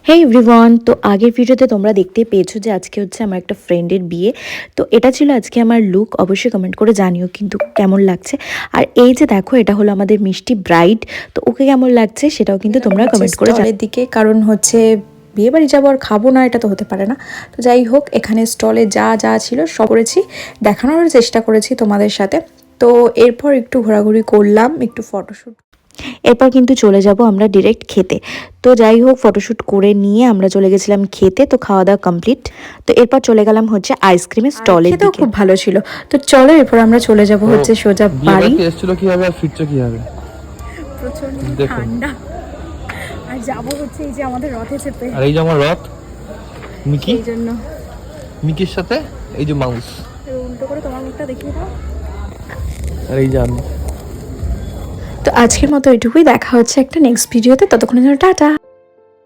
হে everyone, তো আগের ভিডিওতে তোমরা দেখতে পেয়েছো যে আজকে হচ্ছে আমার একটা ফ্রেন্ডের বিয়ে। তো এটা ছিল আজকে আমার লুক। অবশ্যই কমেন্ট করে জানিও কিন্তু কেমন লাগছে। আর এই যে দেখো, এটা হলো আমাদের মিষ্টি ব্রাইড। তো ওকে কেমন লাগছে সেটাও কিন্তু তোমরা কমেন্ট করে স্টলের দিকে, কারণ হচ্ছে বিয়ে বাড়ি যাবো আর খাবো না, এটা তো হতে পারে না। তো যাই হোক, এখানে স্টলে যা যা ছিল সব করেছি, দেখানোর চেষ্টা করেছি তোমাদের সাথে। তো এরপর একটু ঘোরাঘুরি করলাম, একটু ফটোশ্যুট। এরপর কিন্তু চলে যাব আমরা ডিরেক্ট খেতে। তো যাই হোক, ফটোশ্যুট করে নিয়ে আমরা চলে গেছিলাম খেতে। তো খাওয়া দাওয়া কমপ্লিট। তো এরপর চলে গেলাম হচ্ছে আইসক্রিমের স্টলের খেতেও দিকে। খুব ভালো ছিল। তো চলো এরপর আমরা চলে যাব হচ্ছে সোজা বাড়ি। এসেছিল কিভাবে আর ফিরছো কিভাবে? প্রচন্ড দেখো। ঠান্ডা। আর যাবো হচ্ছে এই যে আমাদের রথে চেপে, আর এই যে আমার রথ মিকি, এই জন্য মিকির সাথে এই যে মাউস, উল্টো করে তোমার মুখটা দেখিয়ে দাও। আর এই যে আমি। তো আজকের মতো এটুকুই, দেখা হচ্ছে একটা নেক্সট ভিডিওতে। ততক্ষণের জন্য টাটা।